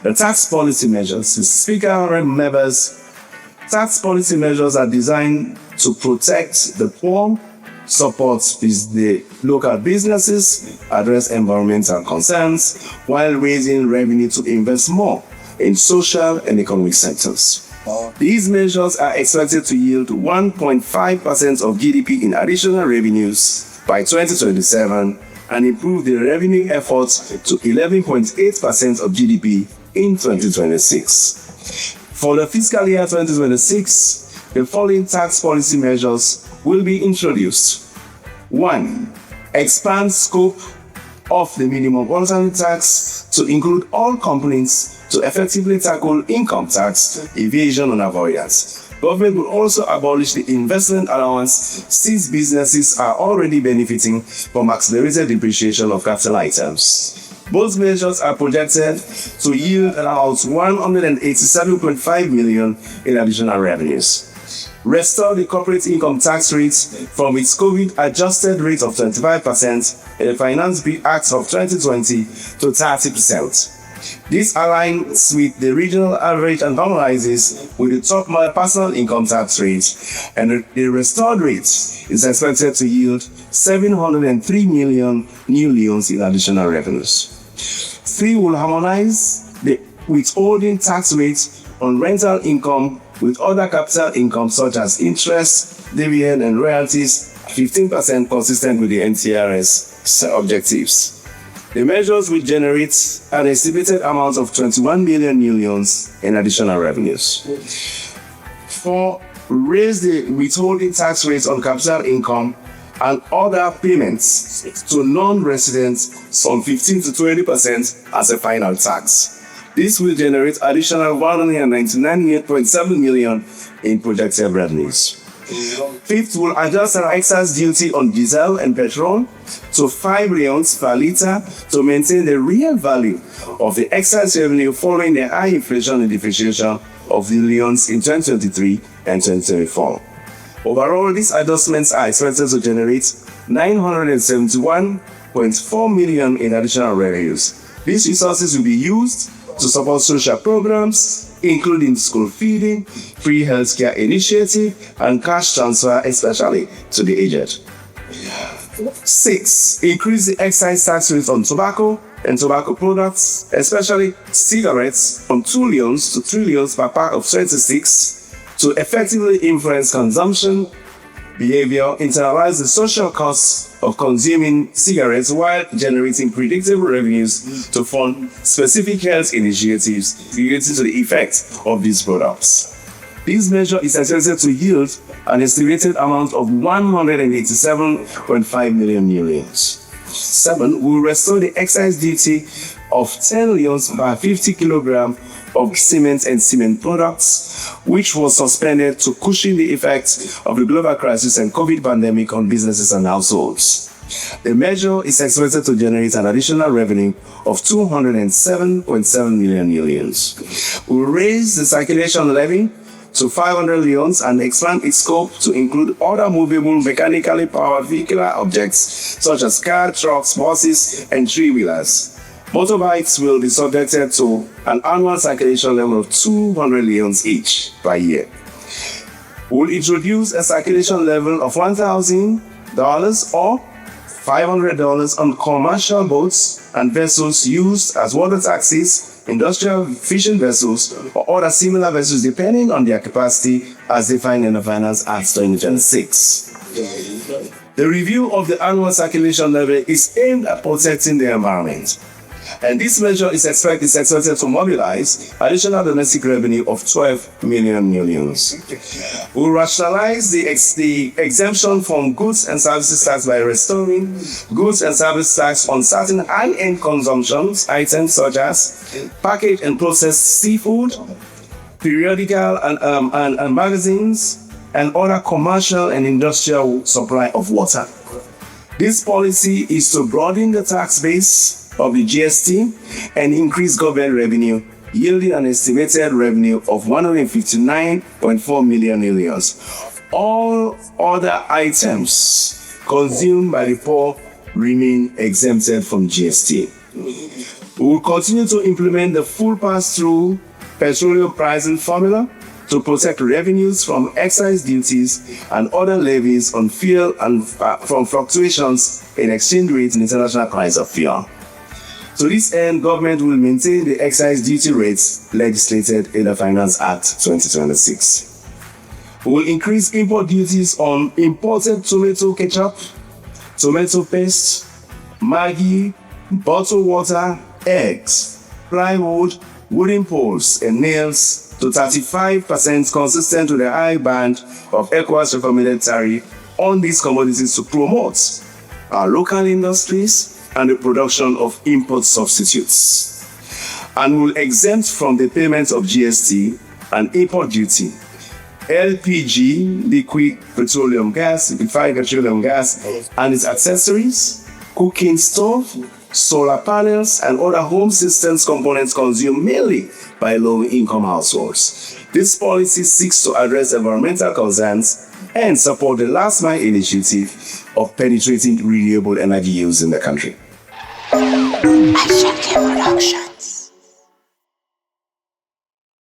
The tax policy measures. The Speaker and members, tax policy measures are designed to protect the poor, support the local businesses, address environmental concerns, while raising revenue to invest more in social and economic sectors. These measures are expected to yield 1.5% of GDP in additional revenues by 2027 and improve the revenue efforts to 11.8% of GDP in 2026. For the fiscal year 2026, the following tax policy measures will be introduced. 1. Expand scope of the minimum voluntary tax to include all companies to effectively tackle income tax evasion and avoidance. Government will also abolish the investment allowance since businesses are already benefiting from accelerated depreciation of capital items. Both measures are projected to yield about 187.5 million in additional revenues. Restore the corporate income tax rate from its COVID-adjusted rate of 25% in the Finance Bill Act of 2020 to 30%. This aligns with the regional average and normalizes with the top personal income tax rate, and the restored rate is expected to yield 703 million new loans in additional revenues. 3. Will harmonize the withholding tax rates on rental income with other capital income such as interest, dividend, and royalties, 15% consistent with the NTRS objectives. The measures will generate an estimated amount of 21 million new loans in additional revenues. 4. Raise the withholding tax rates on capital income and other payments to non-residents from 15 to 20% as a final tax. This will generate additional 199.7 million in projected revenues. 5th, will adjust an excise duty on diesel and petrol to 5 leones per litre to maintain the real value of the excise revenue following the high inflation and depreciation of the leones in 2023 and 2024. Overall, these adjustments are expected to generate 971.4 million in additional revenues. These resources will be used to support social programs, including school feeding, free healthcare initiative, and cash transfer, especially to the aged. 6. Increase the excise tax rate on tobacco and tobacco products, especially cigarettes, from 2 leones to 3 leones per pack of 26 to effectively influence consumption behavior, internalize the social costs of consuming cigarettes while generating predictable revenues to fund specific health initiatives related to the effect of these products. This measure is expected to yield an estimated amount of 187.5 million new leones. 7. Will restore the excise duty of 10 leones per 50 kilogram of cement and cement products, which was suspended to cushion the effects of the global crisis and COVID pandemic on businesses and households. The measure is expected to generate an additional revenue of 207.7 million leones. We will raise the circulation levy to 500 leones and expand its scope to include other movable mechanically powered vehicular objects such as cars, trucks, buses, and three-wheelers. Motorbikes will be subjected to an annual circulation level of 200 leones each per year. We will introduce a circulation level of $1,000 or $500 on commercial boats and vessels used as water taxis, industrial fishing vessels, or other similar vessels depending on their capacity as defined in the Finance Act 2026. The review of the annual circulation level is aimed at protecting the environment, and this measure is expected to mobilize additional domestic revenue of 12 million leones. We will rationalize the exemption from goods and services tax by restoring goods and service tax on certain high-end consumption items such as packaged and processed seafood, periodical and magazines, and other commercial and industrial supply of water. This policy is to broaden the tax base of the GST and increase government revenue, yielding an estimated revenue of 159.4 million leones. All other items consumed by the poor remain exempted from GST. We will continue to implement the full pass-through petroleum pricing formula to protect revenues from excise duties and other levies on fuel and from fluctuations in exchange rates and international price of fuel. To this end, government will maintain the excise duty rates legislated in the Finance Act 2026. We will increase import duties on imported tomato ketchup, tomato paste, Maggi, bottled water, eggs, plywood, wooden poles, and nails to 35% consistent with the high band of ECOWAS recommended tariff on these commodities to promote our local industries and the production of import substitutes. And will exempt from the payment of GST and import duty LPG, liquid petroleum gas, liquefied petroleum gas, and its accessories, cooking stove, solar panels, and other home systems components consumed mainly by low-income households. This policy seeks to address environmental concerns and support the last mile initiative of penetrating renewable energy use in the country. Production.